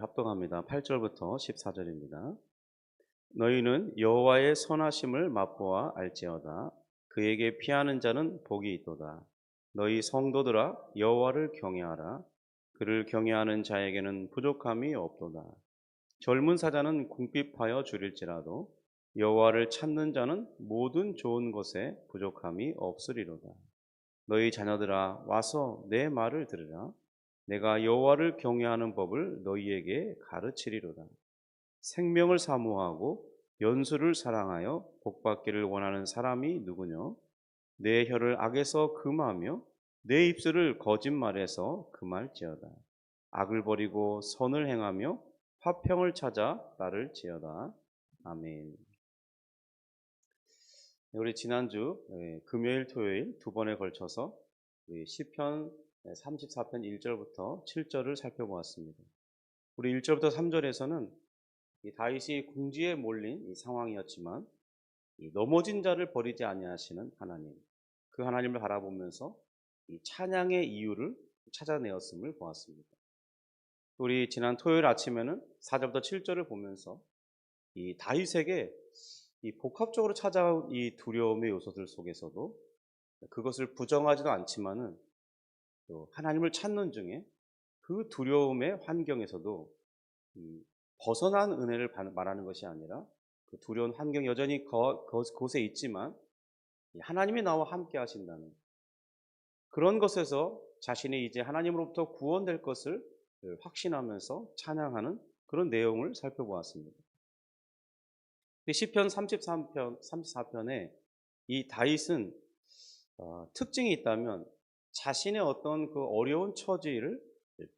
합동합니다. 8절부터 14절입니다. 너희는 여호와의 선하심을 맛보아 알지어다. 그에게 피하는 자는 복이 있도다. 너희 성도들아 여호와를 경외하라. 그를 경외하는 자에게는 부족함이 없도다. 젊은 사자는 궁핍하여 줄일지라도 여호와를 찾는 자는 모든 좋은 것에 부족함이 없으리로다. 너희 자녀들아 와서 내 말을 들으라. 내가 여호와를 경외하는 법을 너희에게 가르치리로다. 생명을 사모하고 연수를 사랑하여 복받기를 원하는 사람이 누구뇨? 내 혀를 악에서 금하며 내 입술을 거짓말에서 금할지어다. 악을 버리고 선을 행하며 화평을 찾아 따를지어다. 아멘. 우리 지난주 금요일, 토요일 두 번에 걸쳐서 우리 시편 34편 1절부터 7절을 살펴보았습니다. 우리 1절부터 3절에서는 이 다윗이 궁지에 몰린 이 상황이었지만 이 넘어진 자를 버리지 아니하시는 하나님, 그 하나님을 바라보면서 이 찬양의 이유를 찾아내었음을 보았습니다. 우리 지난 토요일 아침에는 4절부터 7절을 보면서 이 다윗에게 이 복합적으로 찾아온 이 두려움의 요소들 속에서도 그것을 부정하지도 않지만은 또 하나님을 찾는 중에 그 두려움의 환경에서도 벗어난 은혜를 말하는 것이 아니라 그 두려운 환경 여전히 곳에 있지만 하나님이 나와 함께 하신다는 그런 것에서 자신이 이제 하나님으로부터 구원될 것을 확신하면서 찬양하는 그런 내용을 살펴보았습니다. 시편 34편에 이 다윗은 특징이 있다면 자신의 어떤 그 어려운 처지를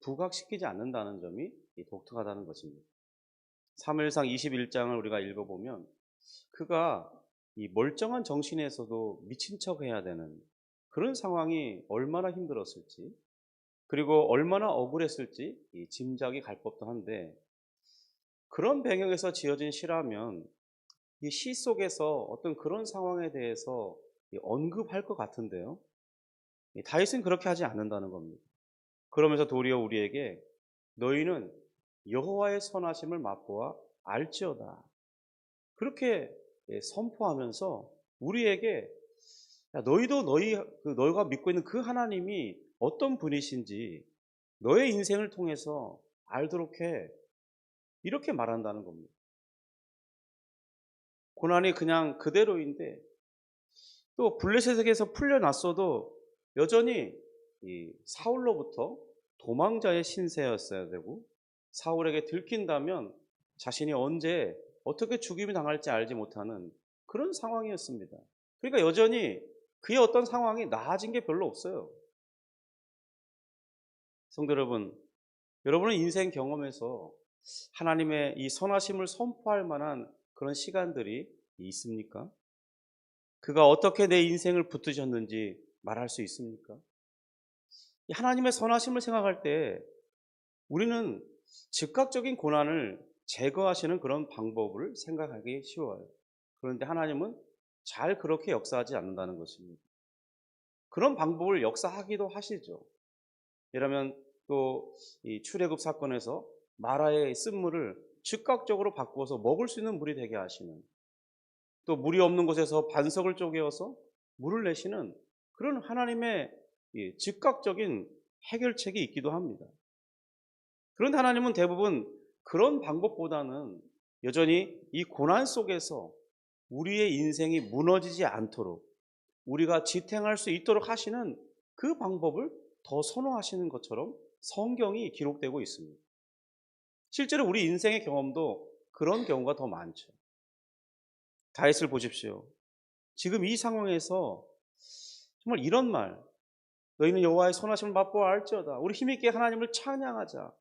부각시키지 않는다는 점이 독특하다는 것입니다. 사무엘상 21장을 우리가 읽어보면 그가 이 멀쩡한 정신에서도 미친 척 해야 되는 그런 상황이 얼마나 힘들었을지 그리고 얼마나 억울했을지 짐작이 갈 법도 한데 그런 배경에서 지어진 시라면 이 시 속에서 어떤 그런 상황에 대해서 언급할 것 같은데요. 다윗은 그렇게 하지 않는다는 겁니다. 그러면서 도리어 우리에게 너희는 여호와의 선하심을 맛보아 알지어다. 그렇게 선포하면서 우리에게 너희도 너희가 믿고 있는 그 하나님이 어떤 분이신지 너의 인생을 통해서 알도록 해. 이렇게 말한다는 겁니다. 고난이 그냥 그대로인데 또 블레셋에게서 풀려났어도 여전히 이 사울로부터 도망자의 신세였어야 되고 사울에게 들킨다면 자신이 언제 어떻게 죽임이 당할지 알지 못하는 그런 상황이었습니다. 그러니까 여전히 그의 어떤 상황이 나아진 게 별로 없어요. 성도 여러분, 여러분의 인생 경험에서 하나님의 이 선하심을 선포할 만한 그런 시간들이 있습니까? 그가 어떻게 내 인생을 붙드셨는지 말할 수 있습니까? 하나님의 선하심을 생각할 때 우리는 즉각적인 고난을 제거하시는 그런 방법을 생각하기 쉬워요. 그런데 하나님은 잘 그렇게 역사하지 않는다는 것입니다. 그런 방법을 역사하기도 하시죠. 예를 들면 또 이 출애굽 사건에서 마라의 쓴물을 즉각적으로 바꾸어서 먹을 수 있는 물이 되게 하시는 또 물이 없는 곳에서 반석을 쪼개어서 물을 내시는 그런 하나님의 즉각적인 해결책이 있기도 합니다. 그런데 하나님은 대부분 그런 방법보다는 여전히 이 고난 속에서 우리의 인생이 무너지지 않도록 우리가 지탱할 수 있도록 하시는 그 방법을 더 선호하시는 것처럼 성경이 기록되고 있습니다. 실제로 우리 인생의 경험도 그런 경우가 더 많죠. 다윗을 보십시오. 지금 이 상황에서 정말 이런 말, 너희는 여호와의 선하심을 맛보아 알지어다. 우리 힘있게 하나님을 찬양하자.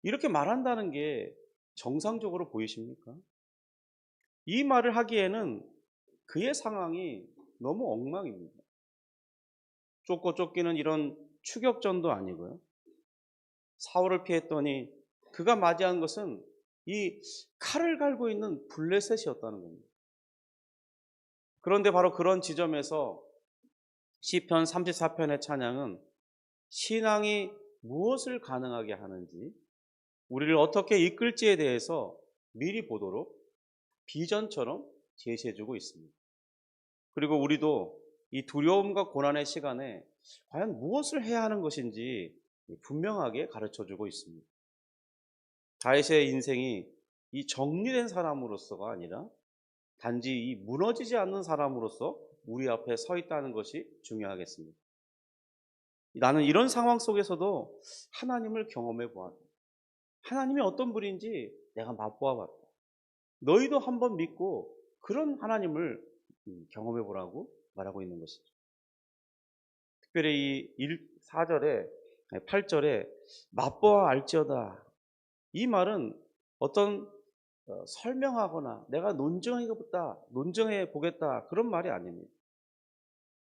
이렇게 말한다는 게 정상적으로 보이십니까? 이 말을 하기에는 그의 상황이 너무 엉망입니다. 쫓고 쫓기는 이런 추격전도 아니고요. 사울을 피했더니 그가 맞이한 것은 이 칼을 갈고 있는 블레셋이었다는 겁니다. 그런데 바로 그런 지점에서 시편 34편의 찬양은 신앙이 무엇을 가능하게 하는지 우리를 어떻게 이끌지에 대해서 미리 보도록 비전처럼 제시해주고 있습니다. 그리고 우리도 이 두려움과 고난의 시간에 과연 무엇을 해야 하는 것인지 분명하게 가르쳐주고 있습니다. 다윗의 인생이 이 정리된 사람으로서가 아니라 단지 이 무너지지 않는 사람으로서 우리 앞에 서 있다는 것이 중요하겠습니다. 나는 이런 상황 속에서도 하나님을 경험해 보았다. 하나님이 어떤 분인지 내가 맛보아 봤다. 너희도 한번 믿고 그런 하나님을 경험해 보라고 말하고 있는 것이죠. 특별히 이 4절에 8절에 맛보아 알지어다. 이 말은 어떤 설명하거나 내가 논증해 보겠다 그런 말이 아닙니다.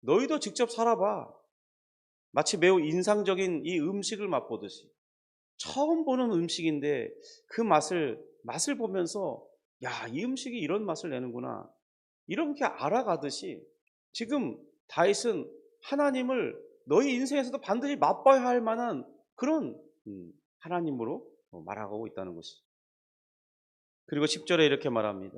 너희도 직접 살아봐. 마치 매우 인상적인 이 음식을 맛보듯이 처음 보는 음식인데 그 맛을 보면서 야, 이 음식이 이런 맛을 내는구나. 이렇게 알아가듯이 지금 다윗은 하나님을 너희 인생에서도 반드시 맛봐야 할 만한 그런 하나님으로 말하고 있다는 것이죠. 그리고 10절에 이렇게 말합니다.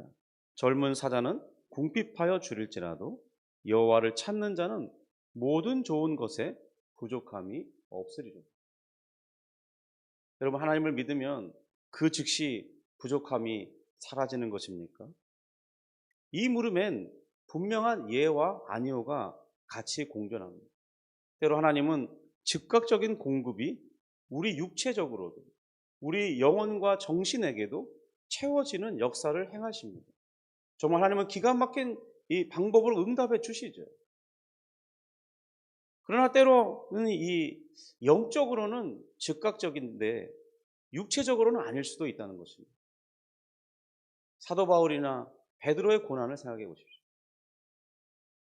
젊은 사자는 궁핍하여 줄일지라도 여호와를 찾는 자는 모든 좋은 것에 부족함이 없으리라. 여러분, 하나님을 믿으면 그 즉시 부족함이 사라지는 것입니까? 이 물음엔 분명한 예와 아니오가 같이 공존합니다. 때로 하나님은 즉각적인 공급이 우리 육체적으로도 우리 영혼과 정신에게도 채워지는 역사를 행하십니다. 정말 하나님은 기가 막힌 이 방법으로 응답해 주시죠. 그러나 때로는 이 영적으로는 즉각적인데 육체적으로는 아닐 수도 있다는 것입니다. 사도 바울이나 베드로의 고난을 생각해 보십시오.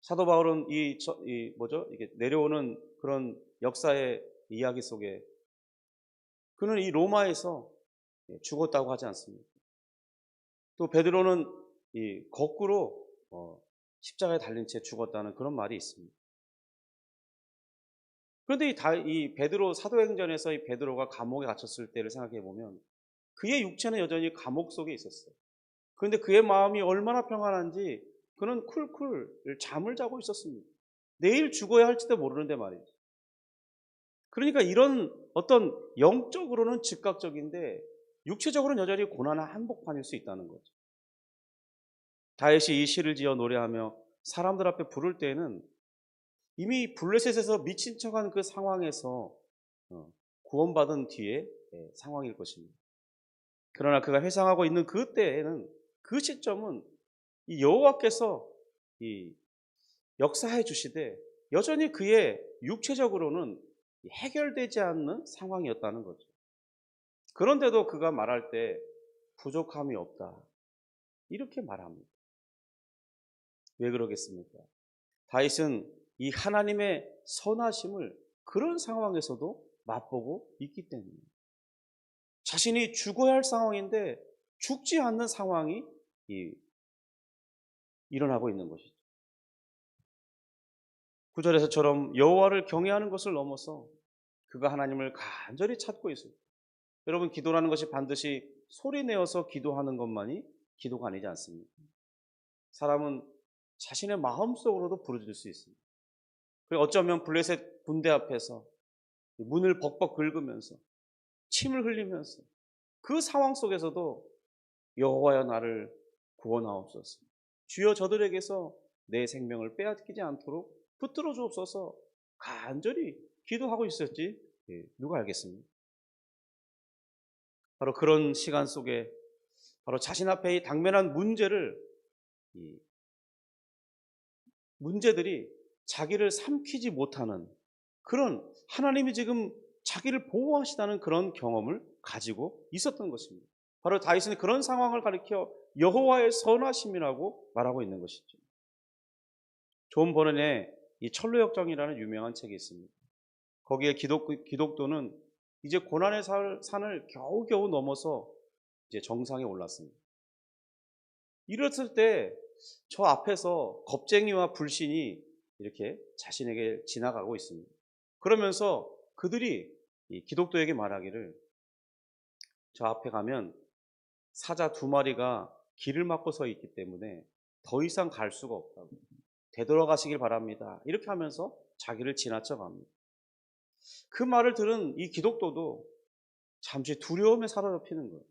사도 바울은 이게 내려오는 그런 역사의 이야기 속에 그는 이 로마에서 죽었다고 하지 않습니까? 또 베드로는 이 거꾸로 십자가에 달린 채 죽었다는 그런 말이 있습니다. 그런데 이 베드로 사도행전에서 이 베드로가 감옥에 갇혔을 때를 생각해 보면 그의 육체는 여전히 감옥 속에 있었어요. 그런데 그의 마음이 얼마나 평안한지 그는 쿨쿨 잠을 자고 있었습니다. 내일 죽어야 할지도 모르는데 말이죠. 그러니까 이런 어떤 영적으로는 즉각적인데 육체적으로는 여전히 고난의 한복판일 수 있다는 거죠. 다윗이 이 시를 지어 노래하며 사람들 앞에 부를 때에는 이미 블레셋에서 미친 척한 그 상황에서 구원받은 뒤의 상황일 것입니다. 그러나 그가 회상하고 있는 그때에는 그 시점은 이 여호와께서 이 역사해 주시되 여전히 그의 육체적으로는 해결되지 않는 상황이었다는 거죠. 그런데도 그가 말할 때 부족함이 없다. 이렇게 말합니다. 왜 그러겠습니까? 다윗은 이 하나님의 선하심을 그런 상황에서도 맛보고 있기 때문입니다. 자신이 죽어야 할 상황인데 죽지 않는 상황이 일어나고 있는 것이죠. 9절에서처럼 여호와를 경외하는 것을 넘어서 그가 하나님을 간절히 찾고 있습니다. 여러분, 기도라는 것이 반드시 소리 내어서 기도하는 것만이 기도가 아니지 않습니까? 사람은 자신의 마음속으로도 부르짖을 수 있습니다. 그리고 어쩌면 블레셋 군대 앞에서 문을 벅벅 긁으면서 침을 흘리면서 그 상황 속에서도 여호와여 나를 구원하옵소서. 주여 저들에게서 내 생명을 빼앗기지 않도록 붙들어 주옵소서. 간절히 기도하고 있었지 누가 알겠습니까? 바로 그런 시간 속에 바로 자신 앞에 이 당면한 문제들이 자기를 삼키지 못하는 그런 하나님이 지금 자기를 보호하시다는 그런 경험을 가지고 있었던 것입니다. 바로 다윗은 그런 상황을 가리켜 여호와의 선하심이라고 말하고 있는 것이죠. 존 버넌의 이 철로역정이라는 유명한 책이 있습니다. 거기에 기독도는 이제 고난의 산을 겨우겨우 넘어서 이제 정상에 올랐습니다. 이랬을 때 저 앞에서 겁쟁이와 불신이 이렇게 자신에게 지나가고 있습니다. 그러면서 그들이 이 기독도에게 말하기를 저 앞에 가면 사자 2마리가 길을 막고 서 있기 때문에 더 이상 갈 수가 없다고. 되돌아가시길 바랍니다. 이렇게 하면서 자기를 지나쳐 갑니다. 그 말을 들은 이 기독도도 잠시 두려움에 사로잡히는 거예요.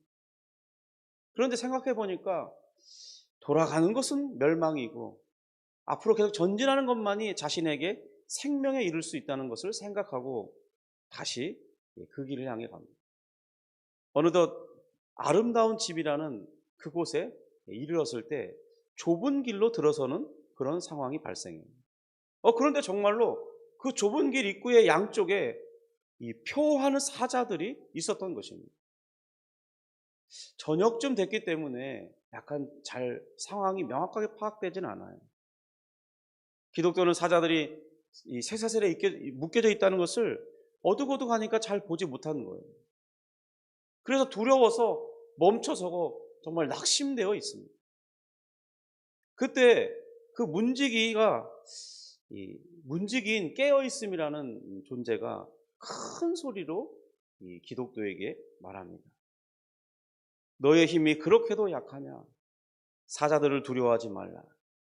그런데 생각해 보니까 돌아가는 것은 멸망이고 앞으로 계속 전진하는 것만이 자신에게 생명에 이를 수 있다는 것을 생각하고 다시 그 길을 향해 갑니다. 어느덧 아름다운 집이라는 그곳에 이르렀을 때 좁은 길로 들어서는 그런 상황이 발생해요. 그런데 정말로 그 좁은 길 입구의 양쪽에 이 표하는 사자들이 있었던 것입니다. 저녁쯤 됐기 때문에 약간 잘 상황이 명확하게 파악되진 않아요. 기독교는 사자들이 이 쇠사슬에 묶여져 있다는 것을 어둑어둑하니까 잘 보지 못하는 거예요. 그래서 두려워서 멈춰서고 정말 낙심되어 있습니다. 그때 그 문지기인 깨어있음이라는 존재가 큰 소리로 이 기독교에게 말합니다. 너의 힘이 그렇게도 약하냐? 사자들을 두려워하지 말라.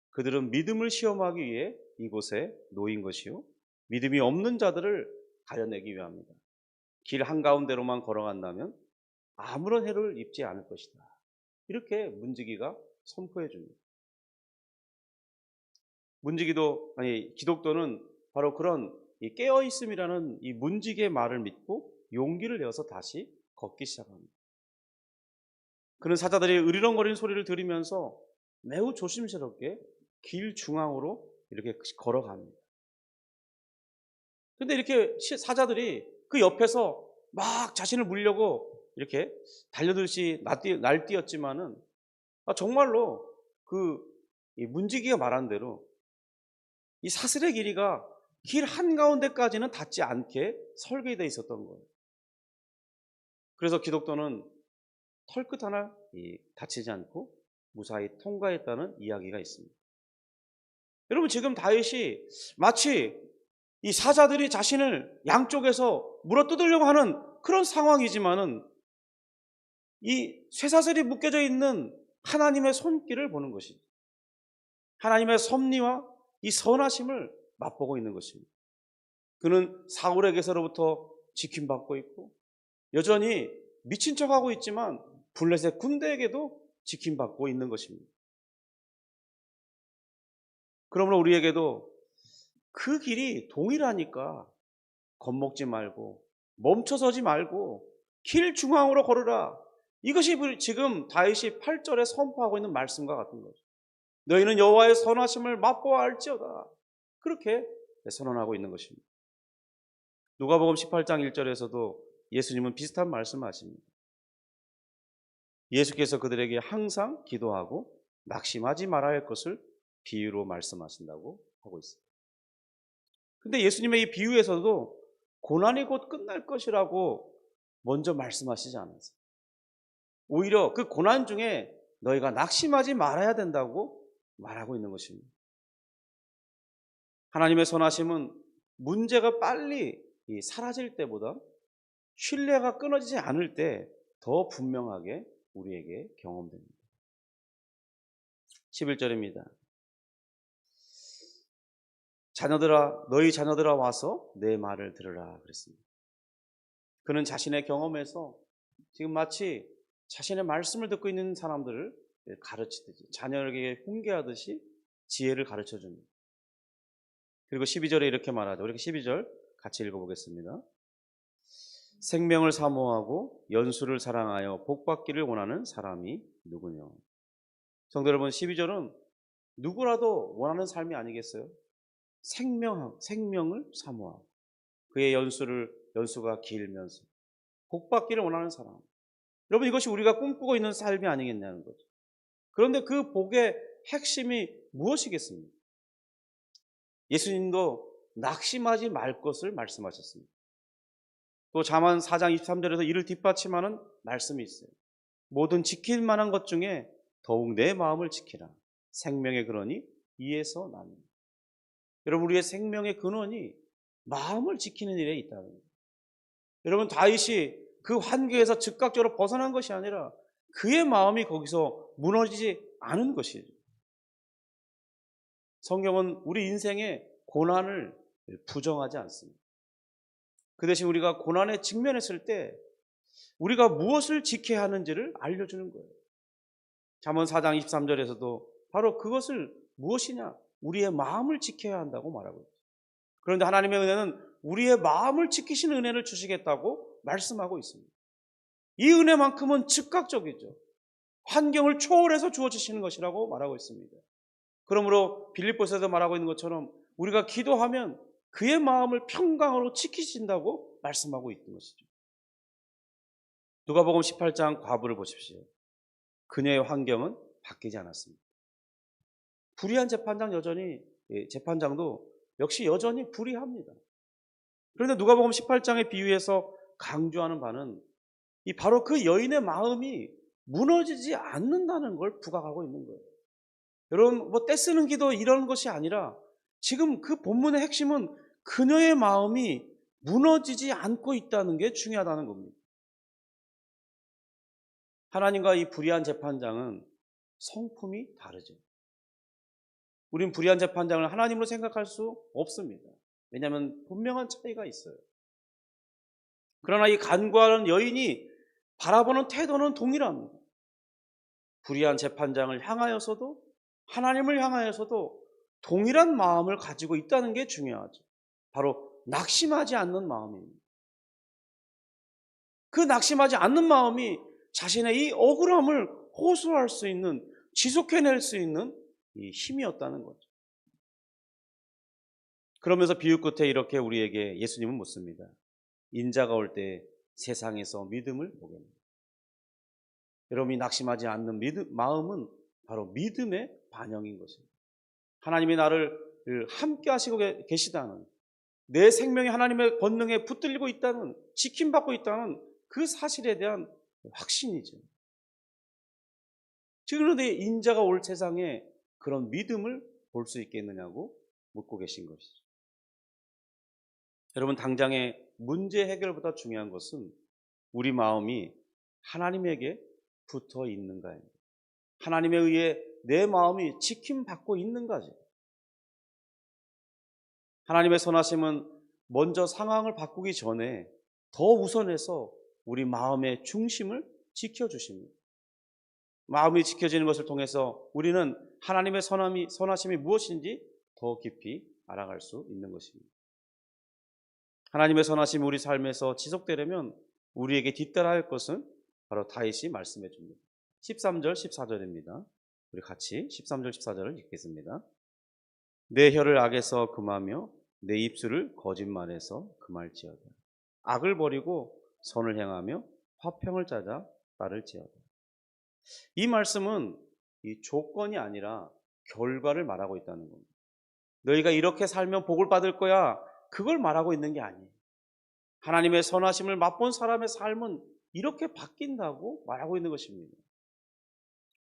그들은 믿음을 시험하기 위해 이곳에 놓인 것이요 믿음이 없는 자들을 가려내기 위함이다. 길 한가운데로만 걸어간다면 아무런 해를 입지 않을 것이다. 이렇게 문지기가 선포해 줍니다. 기독교는 바로 그런 이 깨어있음이라는 이 문지기의 말을 믿고 용기를 내어서 다시 걷기 시작합니다. 그런 사자들이 으리렁거리는 소리를 들으면서 매우 조심스럽게 길 중앙으로 이렇게 걸어갑니다. 근데 이렇게 사자들이 그 옆에서 막 자신을 물려고 이렇게 달려들듯이 날뛰었지만은 정말로 이 문지기가 말한 대로 이 사슬의 길이가 길 한가운데까지는 닿지 않게 설계되어 있었던 거예요. 그래서 기독교는 털끝 하나 다치지 않고 무사히 통과했다는 이야기가 있습니다. 여러분, 지금 다윗이 마치 이 사자들이 자신을 양쪽에서 물어뜯으려고 하는 그런 상황이지만은 이 쇠사슬이 묶여져 있는 하나님의 손길을 보는 것이죠. 하나님의 섭리와 이 선하심을 맛보고 있는 것입니다. 그는 사울에게서로부터 지킴받고 있고 여전히 미친 척하고 있지만 블레셋 군대에게도 지킴받고 있는 것입니다. 그러므로 우리에게도 그 길이 동일하니까 겁먹지 말고 멈춰서지 말고 길 중앙으로 걸으라. 이것이 지금 다윗이 8절에 선포하고 있는 말씀과 같은 거죠. 너희는 여호와의 선하심을 맛보아 알지어다. 그렇게 선언하고 있는 것입니다. 누가복음 18장 1절에서도 예수님은 비슷한 말씀을 하십니다. 예수께서 그들에게 항상 기도하고 낙심하지 말아야 할 것을 비유로 말씀하신다고 하고 있습니다. 근데 예수님의 이 비유에서도 고난이 곧 끝날 것이라고 먼저 말씀하시지 않았어요. 오히려 그 고난 중에 너희가 낙심하지 말아야 된다고 말하고 있는 것입니다. 하나님의 선하심은 문제가 빨리 사라질 때보다 신뢰가 끊어지지 않을 때 더 분명하게 우리에게 경험됩니다. 11절입니다. 너희 자녀들아 와서 내 말을 들으라 그랬습니다. 그는 자신의 경험에서 지금 마치 자신의 말씀을 듣고 있는 사람들을 가르치듯이 자녀에게 훈계하듯이 지혜를 가르쳐 줍니다. 그리고 12절에 이렇게 말하죠. 우리 12절 같이 읽어보겠습니다. 생명을 사모하고 연수를 사랑하여 복받기를 원하는 사람이 누구냐. 성도 여러분, 12절은 누구라도 원하는 삶이 아니겠어요? 생명을 사모하고 그의 연수가 길면서 복받기를 원하는 사람. 여러분, 이것이 우리가 꿈꾸고 있는 삶이 아니겠냐는 거죠. 그런데 그 복의 핵심이 무엇이겠습니까? 예수님도 낙심하지 말 것을 말씀하셨습니다. 또 잠언 4장 23절에서 이를 뒷받침하는 말씀이 있어요. 모든 지킬 만한 것 중에 더욱 내 마음을 지키라. 생명의 근원이 이에서 납니다. 여러분, 우리의 생명의 근원이 마음을 지키는 일에 있다는 거예요. 여러분, 다윗이 그 환경에서 즉각적으로 벗어난 것이 아니라 그의 마음이 거기서 무너지지 않은 것이죠. 성경은 우리 인생의 고난을 부정하지 않습니다. 그 대신 우리가 고난에 직면했을 때 우리가 무엇을 지켜야 하는지를 알려주는 거예요. 잠언 4장 23절에서도 바로 그것을 무엇이냐? 우리의 마음을 지켜야 한다고 말하고 있어요. 그런데 하나님의 은혜는 우리의 마음을 지키시는 은혜를 주시겠다고 말씀하고 있습니다. 이 은혜만큼은 즉각적이죠. 환경을 초월해서 주어지시는 것이라고 말하고 있습니다. 그러므로 빌립보서에서 말하고 있는 것처럼 우리가 기도하면 그의 마음을 평강으로 지키신다고 말씀하고 있는 것이죠. 누가복음 18장 과부를 보십시오. 그녀의 환경은 바뀌지 않았습니다. 불의한 재판장도 역시 여전히 불의합니다. 그런데 누가복음 18장의 비유에서 강조하는 바는 바로 그 여인의 마음이 무너지지 않는다는 걸 부각하고 있는 거예요. 여러분, 떼쓰는 기도 이런 것이 아니라 지금 그 본문의 핵심은 그녀의 마음이 무너지지 않고 있다는 게 중요하다는 겁니다. 하나님과 이 불의한 재판장은 성품이 다르죠. 우린 불의한 재판장을 하나님으로 생각할 수 없습니다. 왜냐하면 분명한 차이가 있어요. 그러나 이 간구하는 여인이 바라보는 태도는 동일합니다. 불의한 재판장을 향하여서도 하나님을 향하여서도 동일한 마음을 가지고 있다는 게 중요하죠. 바로 낙심하지 않는 마음입니다. 그 낙심하지 않는 마음이 자신의 이 억울함을 호소할 수 있는, 지속해낼 수 있는 이 힘이었다는 거죠. 그러면서 비유 끝에 이렇게 우리에게 예수님은 묻습니다. 인자가 올 때 세상에서 믿음을 보겠느냐. 여러분이 낙심하지 않는 마음은 바로 믿음의 반영인 것입니다. 하나님이 나를 함께 하시고 계시다는, 내 생명이 하나님의 권능에 붙들리고 있다는, 지킴받고 있다는 그 사실에 대한 확신이죠. 그런데 인자가 올 세상에 그런 믿음을 볼 수 있겠느냐고 묻고 계신 것이죠. 여러분, 당장의 문제 해결보다 중요한 것은 우리 마음이 하나님에게 붙어 있는가입니다. 하나님에 의해 내 마음이 지킴받고 있는가지. 하나님의 선하심은 먼저 상황을 바꾸기 전에 더 우선해서 우리 마음의 중심을 지켜주십니다. 마음이 지켜지는 것을 통해서 우리는 하나님의 선하심이 무엇인지 더 깊이 알아갈 수 있는 것입니다. 하나님의 선하심이 우리 삶에서 지속되려면 우리에게 뒤따라 할 것은 바로 다윗이 말씀해 줍니다. 13절, 14절입니다. 우리 같이 13절, 14절을 읽겠습니다. 내 혀를 악에서 금하며 내 입술을 거짓말에서 금할지어다. 악을 버리고 선을 행하며 화평을 찾아 따를지어다. 이 말씀은 이 조건이 아니라 결과를 말하고 있다는 겁니다. 너희가 이렇게 살면 복을 받을 거야, 그걸 말하고 있는 게 아니에요. 하나님의 선하심을 맛본 사람의 삶은 이렇게 바뀐다고 말하고 있는 것입니다.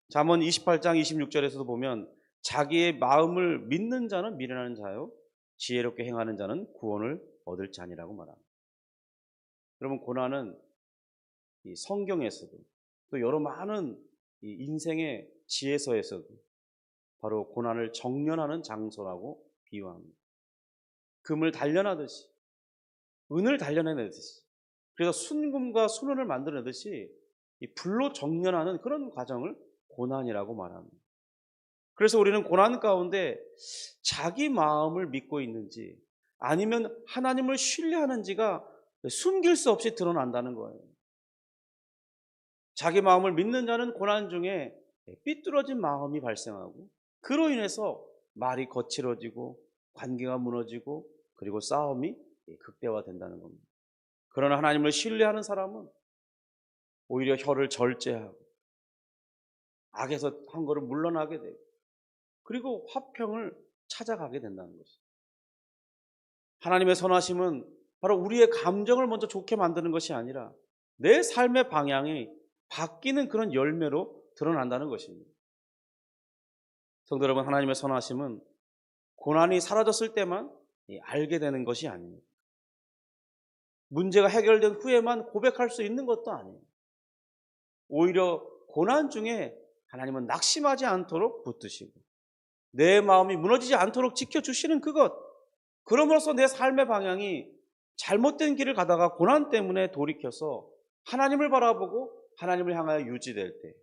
잠언 28장 26절에서도 보면 자기의 마음을 믿는 자는 미련한 자요, 지혜롭게 행하는 자는 구원을 얻을 자니라고 말합니다. 여러분, 고난은 이 성경에서도 또 여러 많은 이 인생의 지혜서에서도 바로 고난을 정련하는 장소라고 비유합니다. 금을 단련하듯이, 은을 단련해내듯이, 그래서 순금과 순은을 만들어내듯이 이 불로 정련하는 그런 과정을 고난이라고 말합니다. 그래서 우리는 고난 가운데 자기 마음을 믿고 있는지 아니면 하나님을 신뢰하는지가 숨길 수 없이 드러난다는 거예요. 자기 마음을 믿는 자는 고난 중에 삐뚤어진 마음이 발생하고 그로 인해서 말이 거칠어지고 관계가 무너지고 그리고 싸움이 극대화된다는 겁니다. 그러나 하나님을 신뢰하는 사람은 오히려 혀를 절제하고 악에서 한 걸음 물러나게 되고 그리고 화평을 찾아가게 된다는 것입니다. 하나님의 선하심은 바로 우리의 감정을 먼저 좋게 만드는 것이 아니라 내 삶의 방향이 바뀌는 그런 열매로 드러난다는 것입니다. 성도 여러분, 하나님의 선하심은 고난이 사라졌을 때만 알게 되는 것이 아닙니다. 문제가 해결된 후에만 고백할 수 있는 것도 아니에요. 오히려 고난 중에 하나님은 낙심하지 않도록 붙드시고 내 마음이 무너지지 않도록 지켜주시는 그것, 그럼으로써 내 삶의 방향이 잘못된 길을 가다가 고난 때문에 돌이켜서 하나님을 바라보고 하나님을 향하여 유지될 때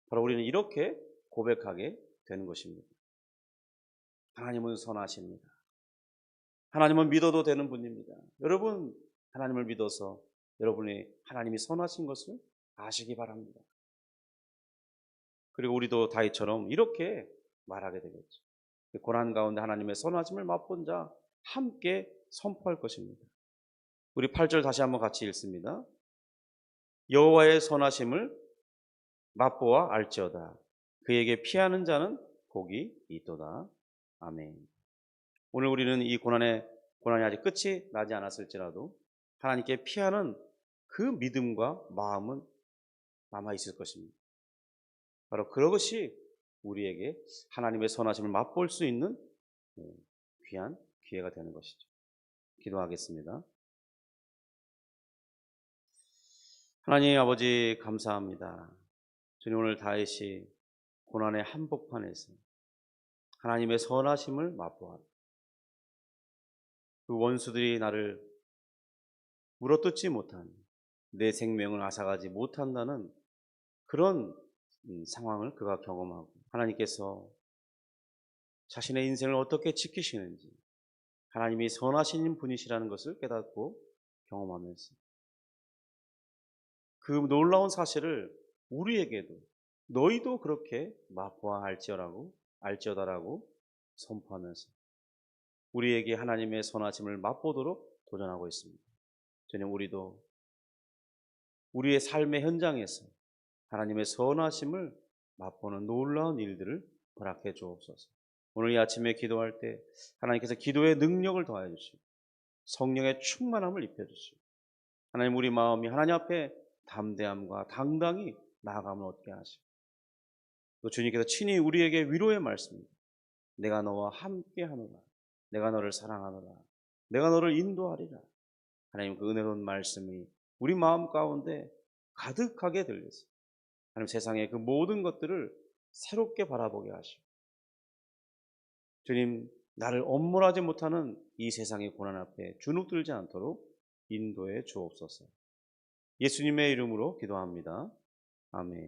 바로 우리는 이렇게 고백하게 되는 것입니다. 하나님은 선하십니다. 하나님은 믿어도 되는 분입니다. 여러분, 하나님을 믿어서 여러분이 하나님이 선하신 것을 아시기 바랍니다. 그리고 우리도 다윗처럼 이렇게 말하게 되겠죠. 고난 가운데 하나님의 선하심을 맛본 자 함께 선포할 것입니다. 우리 8절 다시 한번 같이 읽습니다. 여호와의 선하심을 맛보아 알지어다. 그에게 피하는 자는 복이 있도다. 아멘. 오늘 우리는 이 고난이 아직 끝이 나지 않았을지라도 하나님께 피하는 그 믿음과 마음은 남아있을 것입니다. 바로 그것이 우리에게 하나님의 선하심을 맛볼 수 있는 귀한 기회가 되는 것이죠. 기도하겠습니다. 하나님 아버지 감사합니다. 주님, 오늘 다윗이 고난의 한복판에서 하나님의 선하심을 맛보았다. 그 원수들이 나를 물어뜯지 못한, 내 생명을 앗아가지 못한다는 그런 상황을 그가 경험하고 하나님께서 자신의 인생을 어떻게 지키시는지 하나님이 선하신 분이시라는 것을 깨닫고 경험하면서 그 놀라운 사실을 우리에게도 너희도 그렇게 맛보아 알지어다라고 선포하면서 우리에게 하나님의 선하심을 맛보도록 도전하고 있습니다. 주님, 우리도 우리의 삶의 현장에서 하나님의 선하심을 맛보는 놀라운 일들을 허락해 주옵소서. 오늘 이 아침에 기도할 때 하나님께서 기도의 능력을 더하여 주시고 성령의 충만함을 입혀 주시고 하나님, 우리 마음이 하나님 앞에 담대함과 당당히 나아감을 얻게 하시고 또 주님께서 친히 우리에게 위로의 말씀입니다. 내가 너와 함께 하노라. 내가 너를 사랑하노라. 내가 너를 인도하리라. 하나님, 그 은혜로운 말씀이 우리 마음 가운데 가득하게 들려서 하나님, 세상의 그 모든 것들을 새롭게 바라보게 하시고 주님, 나를 엄물하지 못하는 이 세상의 고난 앞에 주눅들지 않도록 인도해 주옵소서. 예수님의 이름으로 기도합니다. 아멘.